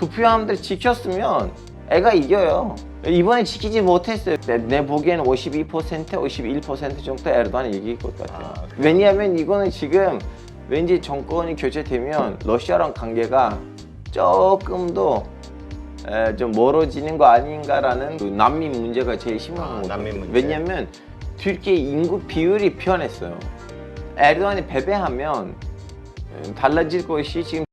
투표함들 지켰으면 애가 이겨요. 이번에 지키지 못했어요. 내 보기에는 52%, 51% 정도 에르도안이 이길 것 같아요. 왜냐하면 이거는 지금 왠지 정권이 교체되면 러시아랑 관계가 조금 더 좀 멀어지는 거 아닌가라는 그 난민 문제가 제일 심한 거죠. 왜냐하면 튀르키예 인구 비율이 변했어요. 에르도안이 패배하면 달라질 것이 지금.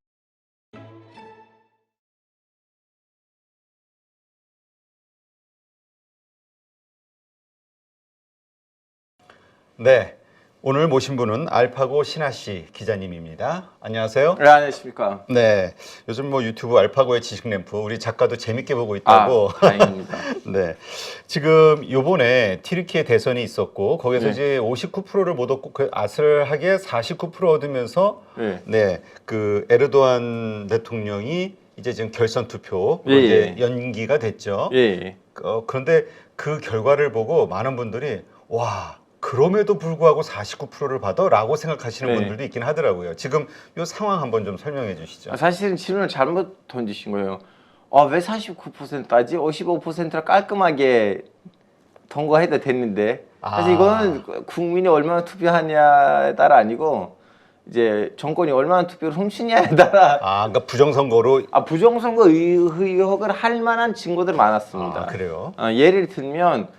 네, 오늘 모신 분은 알파고 신하 씨 기자님입니다. 안녕하세요. 네, 안녕하십니까. 네, 요즘 뭐 유튜브 알파고의 지식 램프 우리 작가도 재밌게 보고 있다고. 다행입니다. 네, 지금 요번에 튀르키예 대선이 있었고 거기서 네. 이제 59%를 못 얻고 그 아슬하게 49% 얻으면서 네. 그 에르도안 대통령이 이제 지금 결선 투표 예, 이제 연기가 됐죠. 예. 그런데 그 결과를 보고 많은 분들이 와. 그럼에도 불구하고 49%를 받아라고 생각하시는 네. 분들도 있긴 하더라고요. 지금 이 상황 한번 좀 설명해 주시죠. 사실은 질문을 잘못 던지신 거예요. 왜 49%까지 55%를 깔끔하게 통과해도 됐는데 사실 이거는 국민이 얼마나 투표하냐에 따라 아니고 이제 정권이 얼마나 투표를 훔치냐에 따라. 그러니까 부정선거로. 부정선거 의혹을 할 만한 증거들이 많았습니다. 그래요? 예를 들면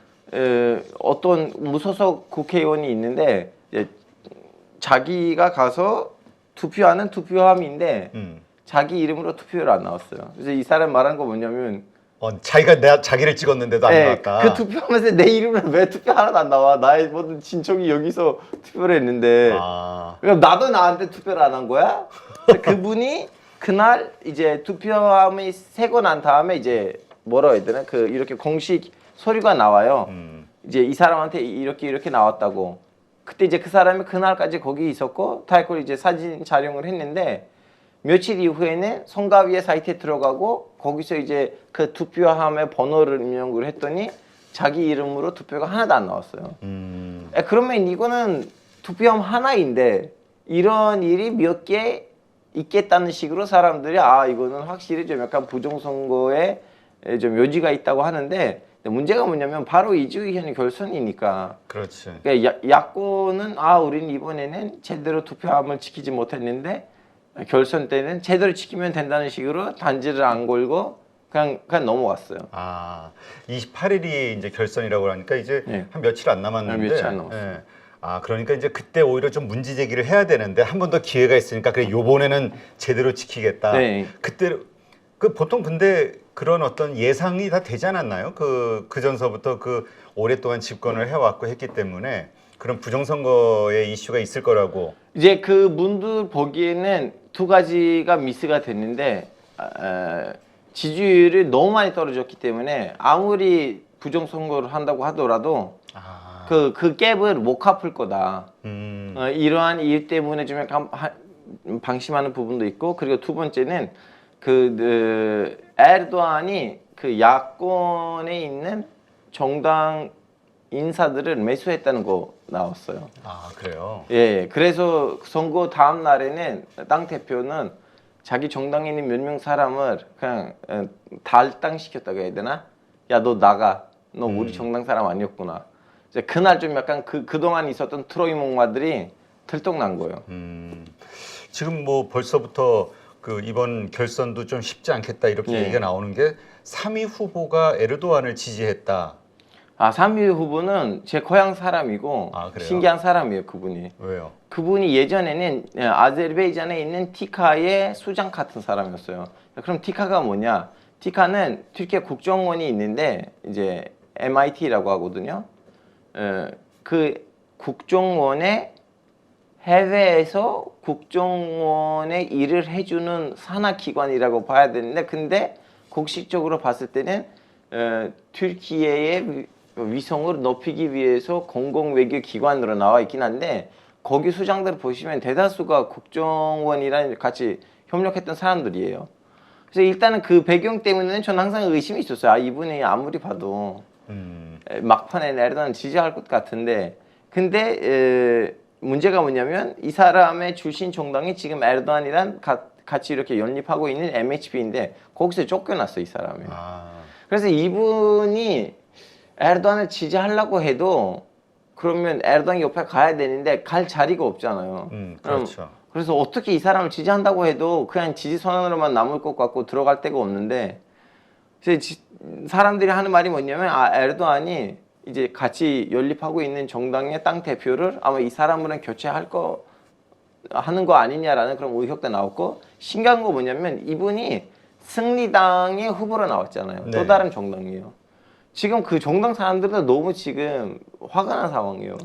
어떤 무소속 국회의원이 있는데 이제 자기가 가서 투표하는 투표함인데 자기 이름으로 투표를 안 나왔어요. 그래서 이 사람 말한 거 뭐냐면 자기가 자기를 찍었는데도 안 나왔다. 그 투표하면서 내 이름으로 왜 투표 하나도 안 나와? 나의 모든 친척이 여기서 투표를 했는데 그럼 나도 나한테 투표를 안 한 거야? 그분이 그날 이제 투표함이 세고 난 다음에 이제 뭐라고 해야 되나? 이렇게 공식 서류가 나와요. 이제 이 사람한테 이렇게 나왔다고. 그때 이제 그 사람이 그날까지 거기 있었고 타이코를 이제 사진 촬영을 했는데 며칠 이후에는 송가위의 사이트에 들어가고 거기서 이제 그 투표함의 번호를 입력을 했더니 자기 이름으로 투표가 하나도 안 나왔어요. 그러면 이거는 투표함 하나인데 이런 일이 몇 개 있겠다는 식으로 사람들이 이거는 확실히 좀 약간 부정선거에 좀 요지가 있다고 하는데 문제가 뭐냐면 바로 2주 이후는 결선이니까. 그렇지. 그러니까 야권은 우리는 이번에는 제대로 투표함을 지키지 못했는데 결선 때는 제대로 지키면 된다는 식으로 단지를 안 걸고 그냥 넘어갔어요. 28일이 이제 결선이라고 하니까 이제 한 며칠 안 남았는데. 며칠 안 남았어요. 그러니까 이제 그때 오히려 좀 문제 제기를 해야 되는데 한 번 더 기회가 있으니까 그래 요번에는 제대로 지키겠다. 그때 보통 근데 그런 어떤 예상이 다 되지 않았나요? 그 전서부터 오랫동안 집권을 해왔고 했기 때문에 그런 부정선거의 이슈가 있을 거라고. 이제 그 분들 보기에는 두 가지가 미스가 됐는데 지지율이 너무 많이 떨어졌기 때문에 아무리 부정선거를 한다고 하더라도 그 갭을 못 갚을 거다. 이러한 일 때문에 좀 약간 방심하는 부분도 있고 그리고 두 번째는 에르도안이 그 야권에 있는 정당 인사들을 매수했다는 거 나왔어요. 그래요? 예, 그래서 선거 다음 날에는 당 대표는 자기 정당에 있는 몇 명 사람을 그냥 탈당시켰다고 해야 되나? 야, 너 나가. 너 우리 정당 사람 아니었구나. 이제 그날 좀 약간 그동안 있었던 트로이 목마들이 들떡난 거예요. 지금 뭐 벌써부터 이번 결선도 좀 쉽지 않겠다 이렇게 얘기가 나오는 게 3위 후보가 에르도안을 지지했다. 3위 후보는 제 고향 사람이고 신기한 사람이에요, 그분이. 왜요? 그분이 예전에는 아제르바이잔에 있는 티카의 수장 같은 사람이었어요. 그럼 티카가 뭐냐? 티카는 튀르키예 국정원이 있는데 이제 MIT라고 하거든요. 그 국정원에 해외에서 국정원의 일을 해주는 산하기관이라고 봐야 되는데 근데 공식적으로 봤을 때는 튀르키예의 위성을 높이기 위해서 공공외교기관으로 나와 있긴 한데 거기 수장들 보시면 대다수가 국정원이랑 같이 협력했던 사람들이에요. 그래서 일단은 그 배경 때문에는 저는 항상 의심이 있었어요. 이분이 아무리 봐도 막판에 에르도안 지지할 것 같은데 문제가 뭐냐면 이 사람의 출신 정당이 지금 에르도안이랑 같이 이렇게 연립하고 있는 MHP인데 거기서 쫓겨났어 이 사람이. 아. 그래서 이분이 에르도안을 지지하려고 해도 그러면 에르도안 옆에 가야 되는데 갈 자리가 없잖아요. 그렇죠. 그래서 어떻게 이 사람을 지지한다고 해도 그냥 지지 선언으로만 남을 것 같고 들어갈 데가 없는데 사람들이 하는 말이 뭐냐면 에르도안이 이제 같이 연립하고 있는 정당의 당 대표를 아마 이 사람으로는 교체할 거 하는 거 아니냐라는 그런 의혹도 나왔고 신기한 거 뭐냐면 이분이 승리당의 후보로 나왔잖아요. 네. 또 다른 정당이에요. 지금 그 정당 사람들도 너무 지금 화가 난 상황이에요.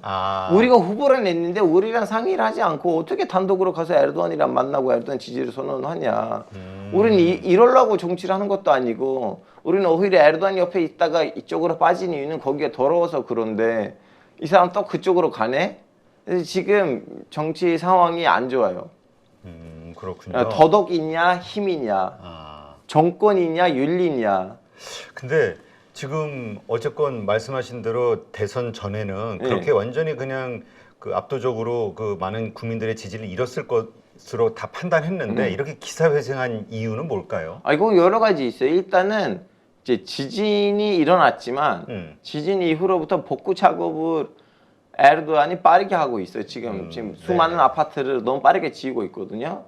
우리가 후보를 냈는데 우리랑 상의를 하지 않고 어떻게 단독으로 가서 에르도안이랑 만나고 에르도안 지지를 선언하냐. 우리는 이러려고 정치를 하는 것도 아니고 우리는 오히려 에르도안 옆에 있다가 이쪽으로 빠진 이유는 거기가 더러워서 그런데 이 사람 또 그쪽으로 가네. 그래서 지금 정치 상황이 안 좋아요. 그렇군요. 더덕이냐 힘이냐, 정권이냐 윤리냐. 근데 지금 어쨌건 말씀하신 대로 대선 전에는 그렇게 완전히 그냥 그 압도적으로 그 많은 국민들의 지지를 잃었을 것으로 다 판단했는데 이렇게 기사회생한 이유는 뭘까요? 이거 여러 가지 있어요. 일단은 이제 지진이 일어났지만 지진 이후로부터 복구 작업을 에르도안이 빠르게 하고 있어요. 지금 수많은 아파트를 너무 빠르게 지우고 있거든요.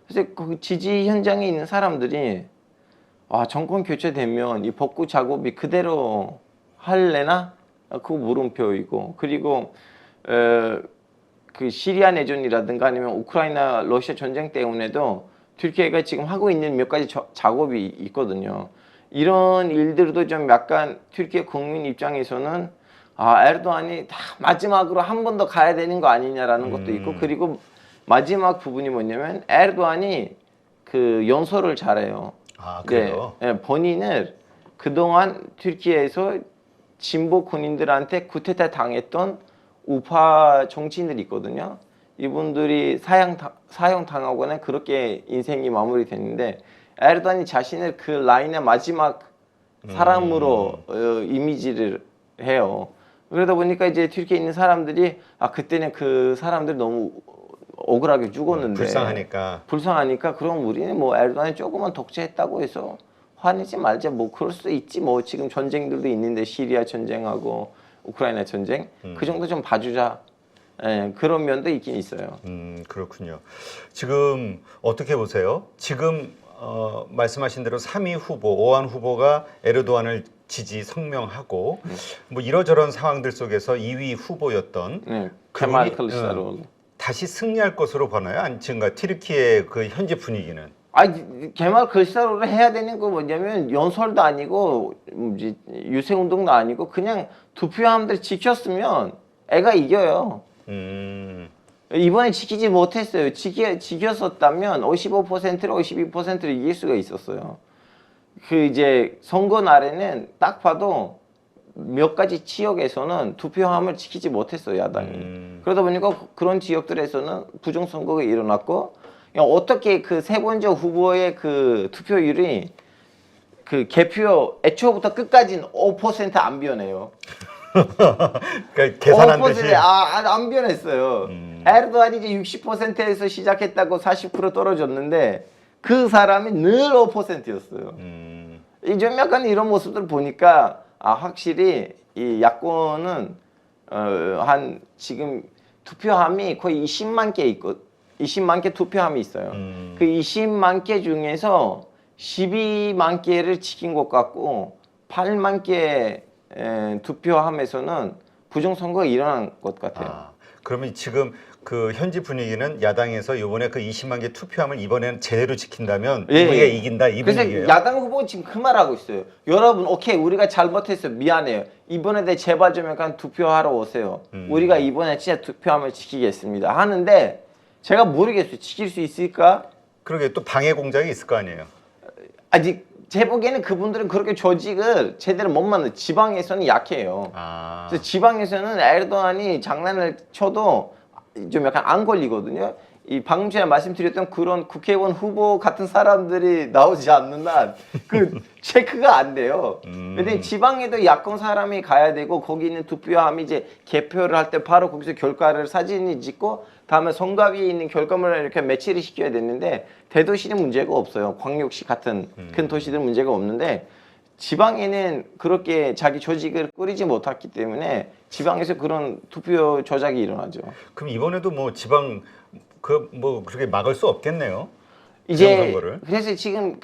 그래서 그 지지 현장에 있는 사람들이 정권 교체되면 이 복구 작업이 그대로 할래나? 그거 물음표이고 그리고 그 시리아 내전이라든가 아니면 우크라이나 러시아 전쟁 때문에도 튀르키예가 지금 하고 있는 몇 가지 작업이 있거든요. 이런 일들도 좀 약간 튀르키예 국민 입장에서는 에르도안이 다 마지막으로 한 번 더 가야 되는 거 아니냐라는 것도 있고 그리고 마지막 부분이 뭐냐면 에르도안이 그 연설을 잘해요. 그래요? 네, 본인을 그동안 튀르키예에서 진보 군인들한테 쿠데타 당했던 우파 정치인들이 있거든요. 이분들이 사형 당하고는 그렇게 인생이 마무리됐는데 에르도안이 자신을 그 라인의 마지막 사람으로 이미지를 해요. 그러다 보니까 이제 튀르키예에 있는 사람들이 그때는 그 사람들 너무 억울하게 죽었는데 불쌍하니까 그럼 우리는 뭐 에르도안이 조금만 독재했다고 해서 화내지 말자. 뭐 그럴 수도 있지. 뭐 지금 전쟁들도 있는데 시리아 전쟁하고 우크라이나 전쟁 그 정도 좀 봐주자. 그런 면도 있긴 있어요. 그렇군요. 지금 어떻게 보세요? 지금 말씀하신 대로 3위 후보, 오한 후보가 에르도안을 지지 성명하고 뭐 이러저런 상황들 속에서 2위 후보였던 케말 클리시다롤 다시 승리할 것으로 보나요? 아니 지금 튀르키예 그 현재 분위기는? 케말 클리시다롤을 해야 되는 거 뭐냐면 연설도 아니고 유세 운동도 아니고 그냥 투표함들 지켰으면 애가 이겨요. 이번에 지키지 못했어요. 지켰었다면 55%로 52%를 이길 수가 있었어요. 그 이제 선거 날에는 딱 봐도 몇 가지 지역에서는 투표함을 지키지 못했어요, 야당이. 그러다 보니까 그런 지역들에서는 부정선거가 일어났고 어떻게 그 세 번째 후보의 그 투표율이 그 개표 애초부터 끝까지는 5% 안 변해요. 그러니까 계산한 듯이 안 변했어요. 에르도안이 이제 60%에서 시작했다고 40% 떨어졌는데 그 사람이 늘 5%였어요. 좀 약간 이런 모습들 보니까 확실히 이 야권은 한 지금 투표함이 거의 20만 개 있고 20만 개 투표함이 있어요. 그 20만 개 중에서 12만 개를 지킨 것 같고 8만 개 투표함에서는 부정선거가 일어난 것 같아요. 그러면 지금 그 현지 분위기는 야당에서 이번에 그 20만 개 투표함을 이번에는 제대로 지킨다면 우리가 이긴다 이 분위기예요. 그래서 야당 후보 지금 그 말하고 있어요. 여러분 오케이 우리가 잘못했어요. 미안해요. 이번에 제발 좀 약간 투표하러 오세요. 우리가 이번에 진짜 투표함을 지키겠습니다. 하는데 제가 모르겠어요. 지킬 수 있을까? 그러게 또 방해 공작이 있을 거 아니에요. 아직 제 보기에는 그분들은 그렇게 조직을 제대로 못 만든 지방에서는 약해요. 그래서 지방에서는 에르도안이 장난을 쳐도 좀 약간 안 걸리거든요. 이 방금 전에 말씀드렸던 그런 국회의원 후보 같은 사람들이 나오지 않는 한 그 체크가 안 돼요. 근데 지방에도 야권 사람이 가야 되고 거기 있는 투표함이 이제 개표를 할 때 바로 거기서 결과를 사진이 찍고 다음에 성가위에 있는 결과물을 이렇게 매치를 시켜야 되는데 대도시는 문제가 없어요. 광역시 같은 큰 도시들은 문제가 없는데 지방에는 그렇게 자기 조직을 꾸리지 못했기 때문에 지방에서 그런 투표 조작이 일어나죠. 그럼 이번에도 뭐 지방 뭐 그렇게 막을 수 없겠네요. 이제 선거를. 그래서 지금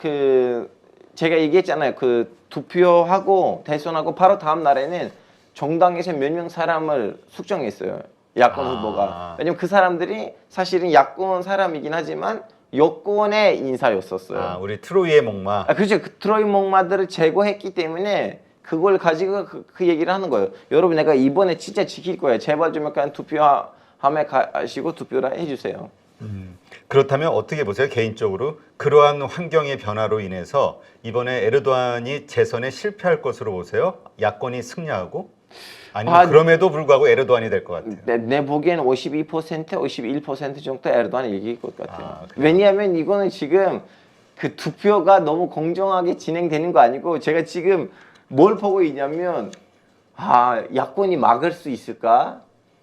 제가 얘기했잖아요. 그 투표하고 대선하고 바로 다음 날에는 정당에서 몇 명 사람을 숙정했어요. 야권 후보가. 왜냐면 그 사람들이 사실은 야권 사람이긴 하지만 여권의 인사였었어요. 우리 트로이의 목마. 그렇죠. 그 트로이 목마들을 제거했기 때문에 그걸 가지고 그 얘기를 하는 거예요. 여러분 내가 이번에 진짜 지킬 거예요. 제발 좀 약간 투표함에 가시고 투표를 해주세요. 그렇다면 어떻게 보세요? 개인적으로 그러한 환경의 변화로 인해서 이번에 에르도안이 재선에 실패할 것으로 보세요? 야권이 승리하고? 아니면 그럼에도 불구하고 에르도안이 될 것 같아요? 내 보기에는 52%, 51% 정도 에르도안이 이길 것 같아요. 왜냐하면 이거는 지금 그 투표가 너무 공정하게 진행되는 거 아니고 제가 지금 뭘 보고 있냐면 야권이 막을 수 있을까?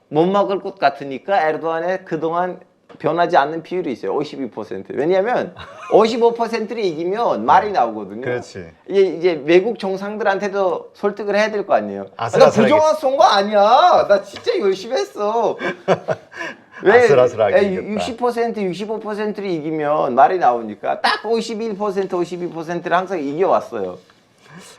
못 막을 것 같으니까 에르도안의 그동안 변하지 않는 비율이 있어요. 52%. 왜냐하면 55%를 이기면 말이 나오거든요. 그렇지. 이제 외국 정상들한테도 설득을 해야 될 거 아니에요. 나 아슬아슬하게. 부정한 선거 아니야. 나 진짜 열심히 했어. 아슬아슬하게 60%, 65%를 이기면 말이 나오니까 딱 51%, 52%를 항상 이겨왔어요.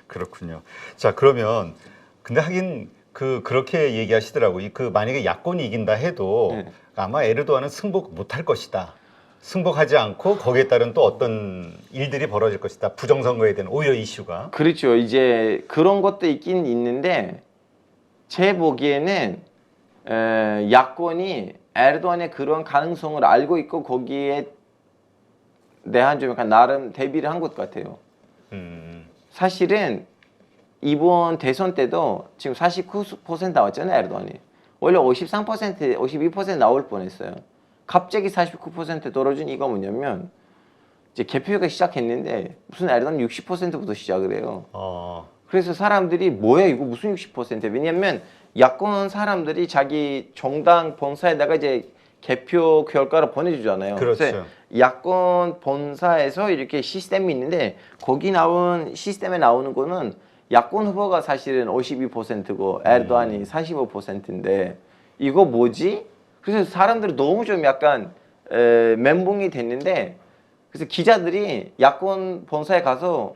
그렇군요. 자, 그러면 근데 하긴 그렇게 얘기하시더라고요. 만약에 야권이 이긴다 해도 아마 에르도안은 승복 못할 것이다. 승복하지 않고 거기에 따른 또 어떤 일들이 벌어질 것이다. 부정선거에 대한 오히려 이슈가. 그렇죠. 이제 그런 것도 있긴 있는데 제 보기에는 야권이 에르도안의 그런 가능성을 알고 있고 거기에 대한 좀 약간 나름 대비를 한 것 같아요. 사실은 이번 대선 때도 지금 49% 나왔잖아요, 에르도안이. 원래 53%, 52% 나올 뻔했어요. 갑자기 49% 떨어진 이유가 뭐냐면 이제 개표가 시작했는데 무슨 에르도안 60%부터 시작을 해요. 그래서 사람들이 뭐야 이거 무슨 60%? 왜냐면 야권 사람들이 자기 정당 본사에다가 이제 개표 결과를 보내주잖아요. 그렇죠. 그래서 야권 본사에서 이렇게 시스템이 있는데 거기 나온 시스템에 나오는 거는 야권 후보가 사실은 52%고 에르도안이 45%인데 이거 뭐지? 그래서 사람들이 너무 좀 약간 멘붕이 됐는데 그래서 기자들이 야권 본사에 가서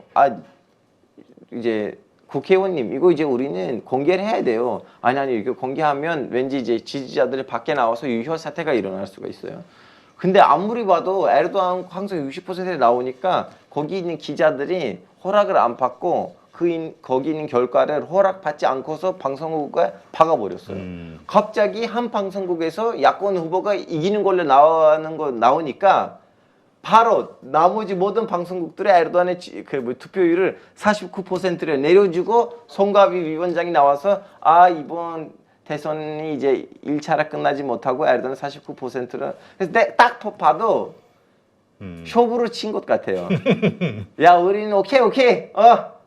이제 국회의원님 이거 이제 우리는 공개를 해야 돼요. 아니 이거 공개하면 왠지 이제 지지자들이 밖에 나와서 유효 사태가 일어날 수가 있어요. 근데 아무리 봐도 에르도안 항상 60%에 나오니까 거기 있는 기자들이 허락을 안 받고 거기 있는 결과를 허락받지 않고서 방송국에 박아버렸어요. 갑자기 한 방송국에서 야권 후보가 이기는 걸로 나오니까 바로 나머지 모든 방송국들의 에르도안의 투표율을 49%를 내려주고 송가비 위원장이 나와서 이번 대선이 이제 1차가 끝나지 못하고 에르도안 49%를 그래서 딱 봐도 쇼부로 친 것 같아요. 야 우리는 오케이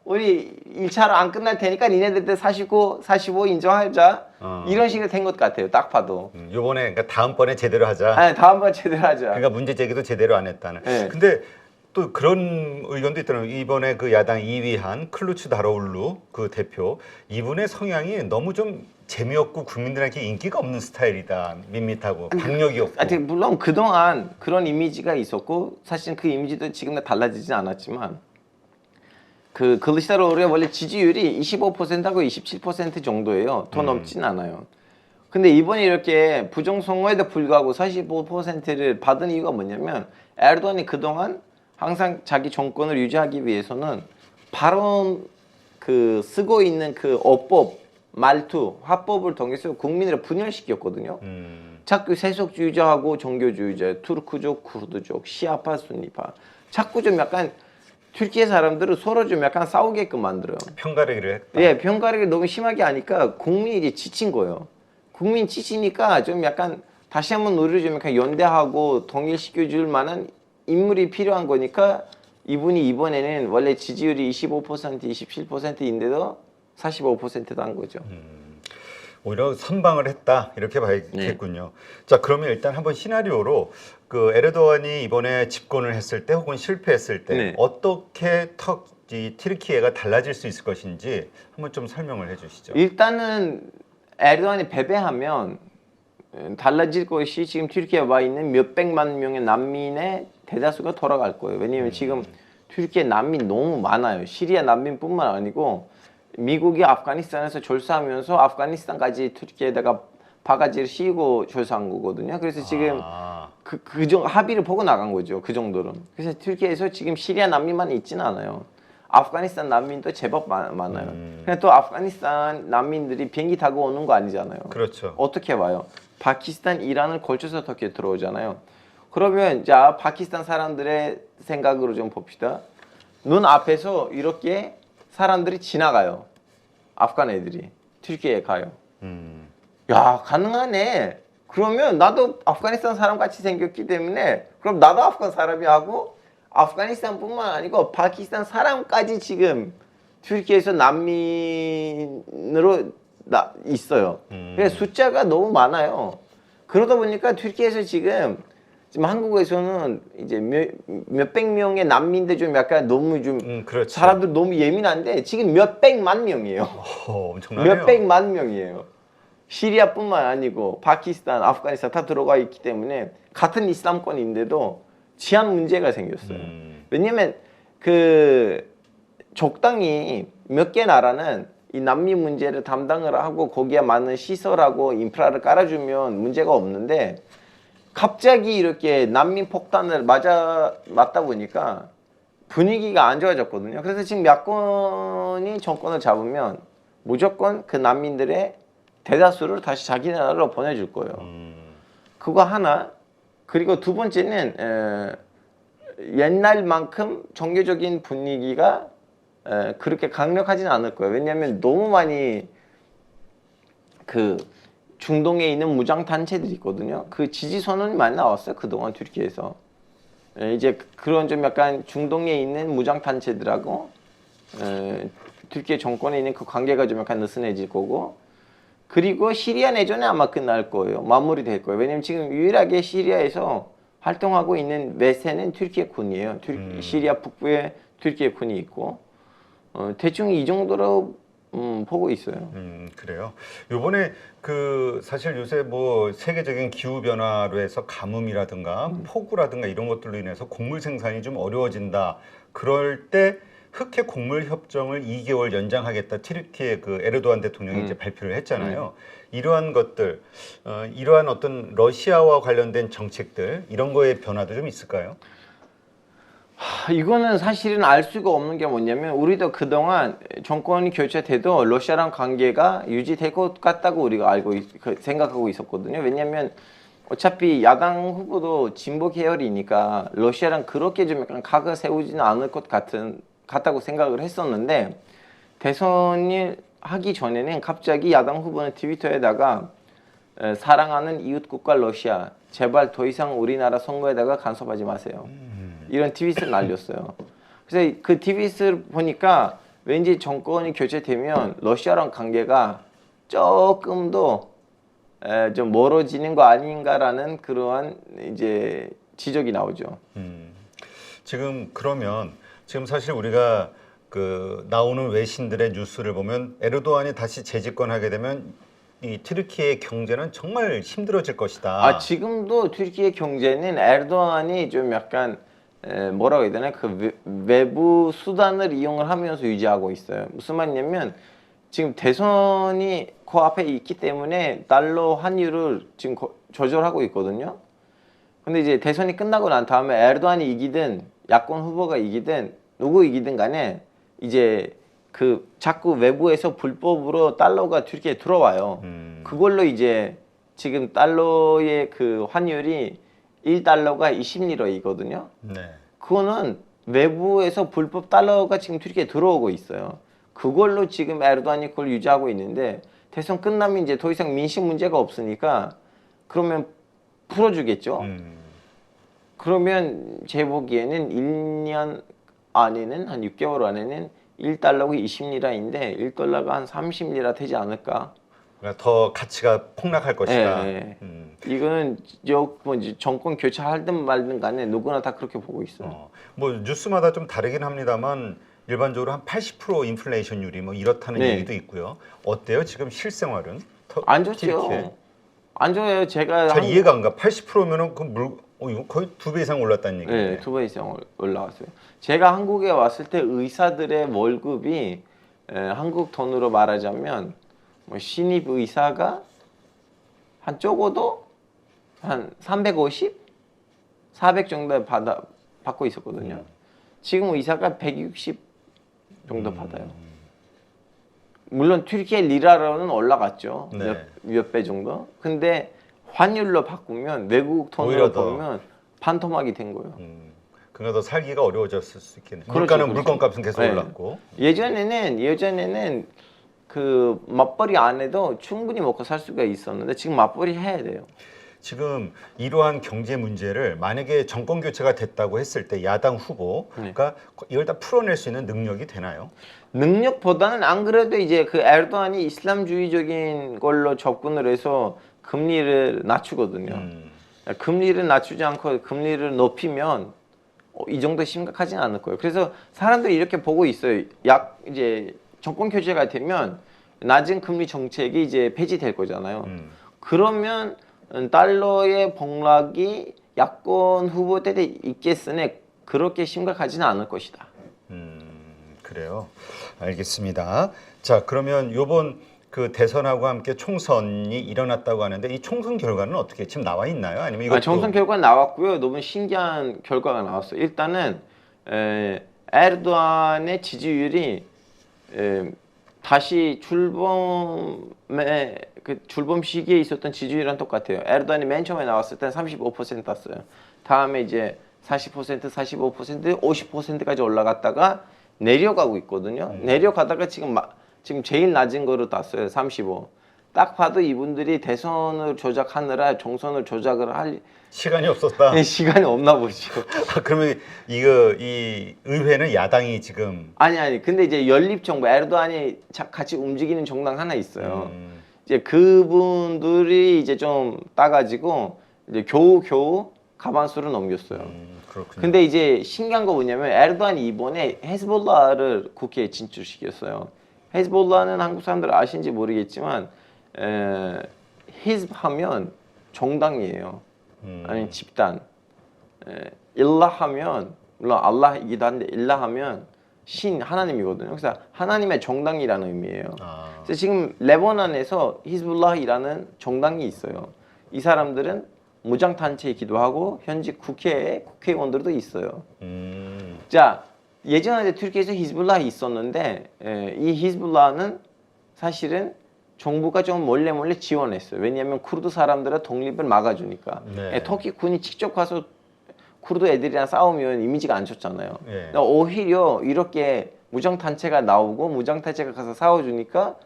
우리 1차로 안 끝날 테니까 니네들 49, 45 인정하자. 이런 식으로 된 것 같아요. 딱 봐도. 요번에 그러니까 다음번에 제대로 하자. 다음번에 제대로 하자. 그러니까 문제 제기도 제대로 안 했다는. 근데 또 그런 의견도 있더라고요. 이번에 그 야당 2위한 클루츠 다로울루 그 대표 이분의 성향이 너무 좀 재미없고 국민들에게 인기가 없는 스타일이다. 밋밋하고 박력이 없고. 물론 그동안 그런 이미지가 있었고 사실 그 이미지도 지금 달라지진 않았지만 그 클루츠 다로울루의 원래 지지율이 25%하고 27% 정도예요. 더 넘진 않아요. 근데 이번에 이렇게 부정선거에도 불구하고 45%를 받은 이유가 뭐냐면 에르도안이 그동안 항상 자기 정권을 유지하기 위해서는 발언 쓰고 있는 그 어법, 말투, 화법을 통해서 국민을 분열시켰거든요. 자꾸 세속주의자하고 종교주의자, 투르크족, 쿠르드족, 시아파, 순니파 자꾸 좀 약간 튀르키예 사람들은 서로 좀 약간 싸우게끔 만들어요. 편가르기를 했다. 편가르기를 너무 심하게 하니까 국민이 이제 지친 거예요. 국민 지치니까 좀 약간 다시 한번 우리를 좀 약간 연대하고 동일시켜줄 만한 인물이 필요한 거니까 이분이 이번에는 원래 지지율이 25%, 27%인데도 45%도 한 거죠. 오히려 선방을 했다 이렇게 봐야겠군요. 자, 그러면 일단 한번 시나리오로 그 에르도안이 이번에 집권을 했을 때 혹은 실패했을 때 어떻게 이 튀르키예가 달라질 수 있을 것인지 한번 좀 설명을 해주시죠. 일단은 에르도안이 패배하면 달라질 것이 지금 튀르키예에 와 있는 몇백만 명의 난민의 대다수가 돌아갈 거예요. 왜냐하면 지금 튀르키예 난민 너무 많아요. 시리아 난민뿐만 아니고 미국이 아프가니스탄에서 졸사하면서 아프가니스탄까지 튀르키예에다가 바가지를 씌우고 졸사한 거거든요. 그래서 지금 그 정도 합의를 보고 나간 거죠. 그 정도는. 그래서 튀르키예에서 지금 시리아 난민만 있지는 않아요. 아프가니스탄 난민도 제법 많아요. 근데 또 아프가니스탄 난민들이 비행기 타고 오는 거 아니잖아요. 그렇죠. 어떻게 와요? 파키스탄, 이란을 걸쳐서 터키에 들어오잖아요. 그러면 자 파키스탄 사람들의 생각으로 좀 봅시다. 눈 앞에서 이렇게 사람들이 지나가요. 아프간 애들이 튀르키예에 가요. 야 가능하네. 그러면 나도 아프가니스탄 사람 같이 생겼기 때문에 그럼 나도 아프간 사람이 하고 아프가니스탄뿐만 아니고 파키스탄 사람까지 지금 튀르키예에서 난민으로 있어요. 그래서 숫자가 너무 많아요. 그러다 보니까 튀르키예에서 지금 한국에서는 이제 몇백 명의 난민들 좀 약간 너무 좀 그렇죠. 사람들 너무 예민한데 지금 몇백만 명이에요. 엄청나네요. 몇백만 명이에요. 시리아뿐만 아니고 파키스탄, 아프가니스탄 다 들어가 있기 때문에 같은 이슬람권인데도 치안 문제가 생겼어요. 왜냐면 그 적당히 몇 개 나라는 이 난민 문제를 담당을 하고 거기에 많은 시설하고 인프라를 깔아주면 문제가 없는데 갑자기 이렇게 난민 폭탄을 맞다 보니까 분위기가 안 좋아졌거든요. 그래서 지금 야권이 정권을 잡으면 무조건 그 난민들의 대다수를 다시 자기 나라로 보내줄 거예요. 그거 하나. 그리고 두 번째는 옛날만큼 종교적인 분위기가 그렇게 강력하지는 않을 거예요. 왜냐하면 너무 많이 그 중동에 있는 무장 단체들이 있거든요. 그 지지 선언이 많이 나왔어요. 그동안 튀르키예에서. 이제 그런 좀 약간 중동에 있는 무장 단체들하고 튀르키예 정권에 있는 그 관계가 좀 약간 느슨해질 거고, 그리고 시리아 내전에 아마 끝날 거예요. 마무리될 거예요. 왜냐면 지금 유일하게 시리아에서 활동하고 있는 메세는 튀르키예 군이에요. 시리아 북부에 튀르키예 군이 있고 대충 이 정도로 보고 있어요. 그래요. 요번에 그 사실 요새 뭐 세계적인 기후 변화로 해서 가뭄이라든가 폭우라든가 이런 것들로 인해서 곡물 생산이 좀 어려워진다. 그럴 때 흑해 곡물 협정을 2개월 연장하겠다. 튀르키예 그 에르도안 대통령이 이제 발표를 했잖아요. 이러한 것들, 이러한 어떤 러시아와 관련된 정책들 이런 거에 변화도 좀 있을까요? 이거는 사실은 알 수가 없는 게 뭐냐면 우리도 그동안 정권이 교체돼도 러시아랑 관계가 유지될 것 같다고 우리가 생각하고 있었거든요. 왜냐하면 어차피 야당 후보도 진보 계열이니까 러시아랑 그렇게 좀 약간 각을 세우지는 않을 것 같다고 생각을 했었는데 대선이 하기 전에는 갑자기 야당 후보는 트위터에다가 사랑하는 이웃국가 러시아 제발 더 이상 우리나라 선거에다가 간섭하지 마세요. 이런 트윗을 날렸어요. 그래서 그 트윗을 보니까 왠지 정권이 교체되면 러시아랑 관계가 조금 더 좀 멀어지는 거 아닌가라는 그러한 이제 지적이 나오죠. 지금 그러면 지금 사실 우리가 그 나오는 외신들의 뉴스를 보면 에르도안이 다시 재집권하게 되면 이 튀르키예의 경제는 정말 힘들어질 것이다. 지금도 튀르키예 경제는 에르도안이 좀 약간 뭐라고 해야 되나 그 외부 수단을 이용을 하면서 유지하고 있어요. 무슨 말이냐면 지금 대선이 그 앞에 있기 때문에 달러 환율을 지금 조절하고 있거든요. 근데 이제 대선이 끝나고 난 다음에 에르도안이 이기든 야권 후보가 이기든 누구 이기든 간에 이제 그 자꾸 외부에서 불법으로 달러가 튀르키예에 들어와요. 그걸로 이제 지금 달러의 그 환율이 1달러가 20리러이거든요. 네. 그거는 외부에서 불법 달러가 지금 튀르키예에 들어오고 있어요. 그걸로 지금 에르도안이 그걸 유지하고 있는데 대선 끝나면 이제 더 이상 민심 문제가 없으니까 그러면 풀어주겠죠. 그러면 제 보기에는 1년 안에는 한 6개월 안에는 1달러가 20리라인데 1달러가 한 30리라 되지 않을까. 그러니까 더 가치가 폭락할 것이다. 네. 이거는 정권 교체하든 말든 간에 누구나 다 그렇게 보고 있어요. 뭐 뉴스마다 좀 다르긴 합니다만 일반적으로 한 80% 인플레이션율이 뭐 이렇다는 얘기도 있고요. 어때요? 지금 실생활은? 안 좋죠. 안 좋아요. 제가 잘 이해가 안 가. 80%면은 이거 거의 2배 이상 올랐다는 얘기예요. 네, 2배 이상 올라왔어요. 제가 한국에 왔을 때 의사들의 월급이 한국 돈으로 말하자면 뭐 신입 의사가 한 적어도 한 350, 400 정도 받고 있었거든요. 지금 의사가 160 정도 받아요. 물론 튀르키예 리라로는 올라갔죠. 네. 몇 배 정도. 근데 환율로 바꾸면 외국 돈으로 보면 반토막이 된 거예요. 그러니까 더 살기가 어려워졌을 수 있겠네요. 그렇죠, 물가는 그렇죠. 물건값은 계속 네. 올랐고. 예전에는 그 맞벌이 안 해도 충분히 먹고 살 수가 있었는데 지금 맞벌이 해야 돼요. 지금 이러한 경제 문제를 만약에 정권 교체가 됐다고 했을 때 야당 후보가 이걸 다 풀어낼 수 있는 능력이 되나요? 능력보다는 안 그래도 이제 그 에르도안이 이슬람주의적인 걸로 접근을 해서 금리를 낮추거든요. 금리를 낮추지 않고 금리를 높이면 이 정도 심각하지는 않을 거예요. 그래서 사람들이 이렇게 보고 있어요. 이제 정권 교체가 되면 낮은 금리 정책이 이제 폐지될 거잖아요. 그러면 달러의 폭락이 야권 후보 때 있겠으니 그렇게 심각하지는 않을 것이다. 그래요. 알겠습니다. 자, 그러면 요번 그 대선하고 함께 총선이 일어났다고 하는데 이 총선 결과는 어떻게 지금 나와 있나요? 아니면 이것도... 총선 결과 나왔고요. 너무 신기한 결과가 나왔어요. 일단은 에르도안의 지지율이 다시 출범 시기에 있었던 지지율이랑 똑같아요. 에르도안이 맨 처음에 나왔을 때는 35% 땄어요. 다음에 이제 40%, 45%, 50%까지 올라갔다가 내려가고 있거든요. 내려가다가 지금 제일 낮은 거로 땄어요. 35. 딱 봐도 이분들이 대선을 조작하느라 총선을 조작을 할 시간이 없었다. 시간이 없나 보죠. 그러면 이 의회는 야당이 지금 아니. 근데 이제 연립정부 에르도안이 같이 움직이는 정당 하나 있어요. 이제 그분들이 이제 좀 따가지고 이제 겨우 가반수를 넘겼어요. 그렇군요. 근데 이제 신기한 거 뭐냐면 에르도안이 이번에 헤즈볼라를 국회에 진출시켰어요. 헤즈볼라는 한국 사람들 아시는지 모르겠지만 히즈브 하면 정당이에요. 아니 집단. 일라 하면 물론 알라이기도 한데 일라 하면 하나님이거든요. 그래서 하나님의 정당이라는 의미예요. 그래서 지금 레바논에서 히즈볼라이라는 정당이 있어요. 이 사람들은 무장 단체이기도 하고 현직 국회의원들도 있어요. 자, 예전에 튀르키예에서 히즈볼라이 있었는데 이 히즈볼라는 사실은 정부가 좀 몰래 지원했어요. 왜냐하면 쿠르드 사람들의 독립을 막아주니까. 터키 군이 직접 가서 쿠르드 애들이랑 싸우면 이미지가 안 좋잖아요. 오히려 이렇게 무장 단체가 나오고 무장 단체가 가서 싸워주니까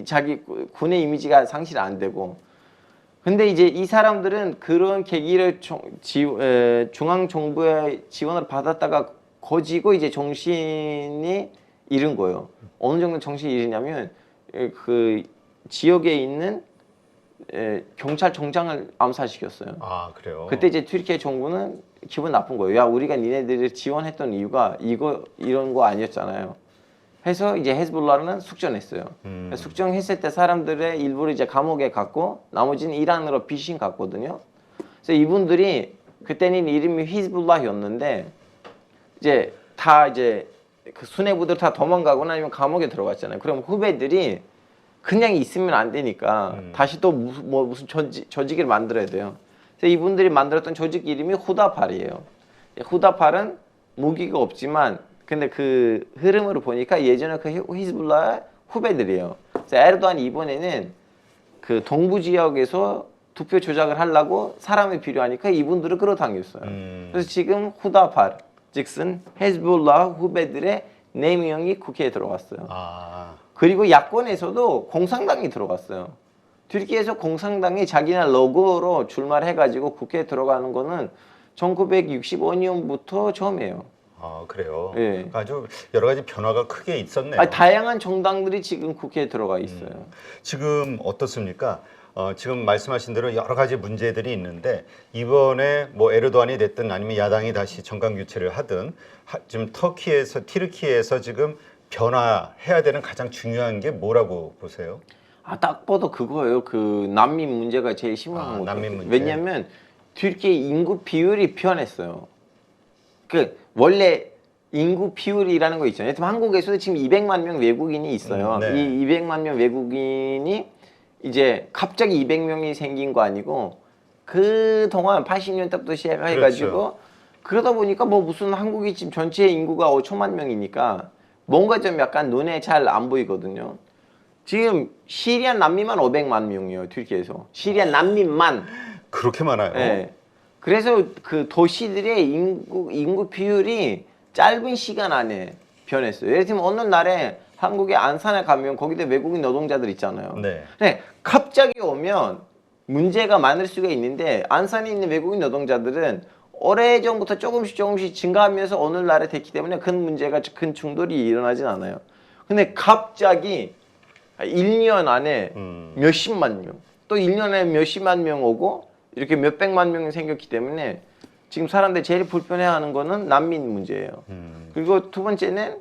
자기 군의 이미지가 상실 안 되고. 근데 이제 이 사람들은 그런 계기를 중앙 정부의 지원을 받았다가 거지고 이제 정신이 잃은 거예요. 어느 정도 정신이 잃으냐면 그 지역에 있는 경찰청장을 암살시켰어요. 아, 그래요? 그때 이제 튀르키예 정부는 기분 나쁜 거예요. 야, 우리가 니네들을 지원했던 이유가 이런 거 아니었잖아요. 해서 이제 헤즈볼라는 숙전했어요. 숙정했을 때 사람들의 일부를 이제 감옥에 갔고 나머지는 이란으로 피신 갔거든요. 그래서 이분들이 그때는 이름이 히즈볼라였는데 이제 그 수뇌부들 다 도망가거나 아니면 감옥에 들어갔잖아요. 그럼 후배들이 그냥 있으면 안 되니까 다시 또 무슨 조직을 만들어야 돼요. 그래서 이분들이 만들었던 조직 이름이 후다팔이에요. 후다팔은 무기가 없지만 근데 그 흐름으로 보니까 예전에 그 히즈볼라의 후배들이에요. 그래서 에르도안이 이번에는 그 동부 지역에서 투표 조작을 하려고 사람이 필요하니까 이분들을 끌어당겼어요. 그래서 지금 후다팔, 즉슨 헤즈볼라 후배들의 4명이 국회에 들어갔어요. 그리고 야권에서도 공산당이 들어갔어요. 튀르키예에서 공산당이 자기네 로고로 출마해가지고 국회에 들어가는 거는 1965년부터 처음이에요. 아 그래요. 예. 아주 여러 가지 변화가 크게 있었네요. 아니, 다양한 정당들이 지금 국회에 들어가 있어요. 지금 어떻습니까? 지금 말씀하신 대로 여러 가지 문제들이 있는데 이번에 뭐 에르도안이 됐든 아니면 야당이 다시 정강 교체를 하든 지금 튀르키예에서 지금 변화해야 되는 가장 중요한 게 뭐라고 보세요? 딱 봐도 그거예요. 그 난민 문제가 제일 심한 거예요. 난민 문제. 왜냐하면 튀르키예 인구 비율이 변했어요. 그 원래 인구 비율이라는 거 있잖아요. 한국에서도 지금 200만 명 외국인이 있어요. 네. 이 200만 명 외국인이 이제 갑자기 200명이 생긴 거 아니고 그 동안 80년 때부터 시작해가지고 그렇죠. 그러다 보니까 뭐 무슨 한국이 지금 전체 인구가 5천만 명이니까 뭔가 좀 약간 눈에 잘 안 보이거든요. 지금 시리아 난민만 500만 명이에요. 튀르키예에서 시리아 난민만. 그렇게 많아요? 네. 그래서 그 도시들의 인구 비율이 짧은 시간 안에 변했어요. 예를 들면 어느 날에 한국의 안산에 가면 거기도 외국인 노동자들 있잖아요. 네. 네, 갑자기 오면 문제가 많을 수가 있는데 안산에 있는 외국인 노동자들은 오래전부터 조금씩 증가하면서 어느 날에 됐기 때문에 큰 문제가 큰 충돌이 일어나진 않아요. 근데 갑자기 1년 안에 몇십만 명, 또 1년에 몇십만 명 오고 이렇게 몇백만 명이 생겼기 때문에 지금 사람들이 제일 불편해하는 거는 난민 문제예요. 그리고 두 번째는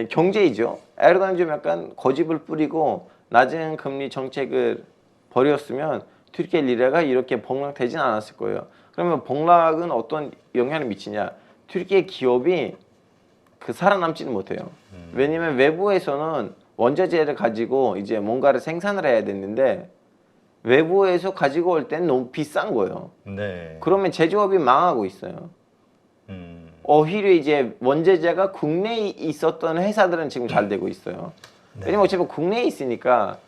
경제이죠. 에르도안이 좀 약간 고집을 뿌리고 낮은 금리 정책을 벌였으면 튀르키예 리라가 이렇게 폭락되진 않았을 거예요. 그러면 폭락은 어떤 영향을 미치냐? 튀르키예 기업이 살아남지는 못해요. 왜냐면 외부에서는 원자재를 가지고 이제 뭔가를 생산을 해야 됐는데 외부에서 가지고 올 때는 너무 비싼 거예요. 네. 그러면 제조업이 망하고 있어요. 오히려 이제 원자재가 국내에 있었던 회사들은 지금 잘 되고 있어요. 네. 왜냐면 어차피 국내에 있으니까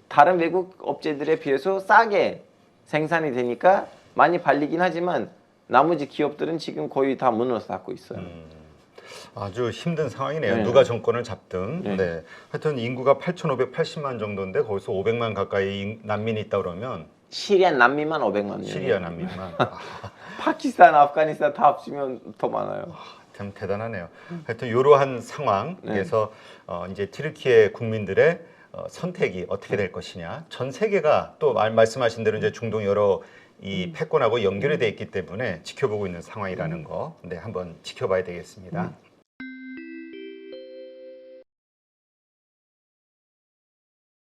다른 외국 업체들에 비해서 싸게 생산이 되니까 많이 팔리긴 하지만 나머지 기업들은 지금 거의 다 문을 닫고 있어요. 아주 힘든 상황이네요. 네. 누가 정권을 잡든. 네. 네. 하여튼 인구가 8,580만 정도인데 거기서 500만 가까이 난민이 있다 그러면 시리아 난민만 500만 명. 시리아 난민만. 파키스탄, 아프가니스탄 다 합치면 더 많아요. 참 대단하네요. 하여튼 이러한 상황에서 이제 튀르키예 국민들의 선택이 어떻게 될 것이냐. 전 세계가 또 말씀하신 대로 이제 중동 여러 이 패권하고 연결이 돼 있기 때문에 지켜보고 있는 상황이라는 거, 네, 한번 지켜봐야 되겠습니다.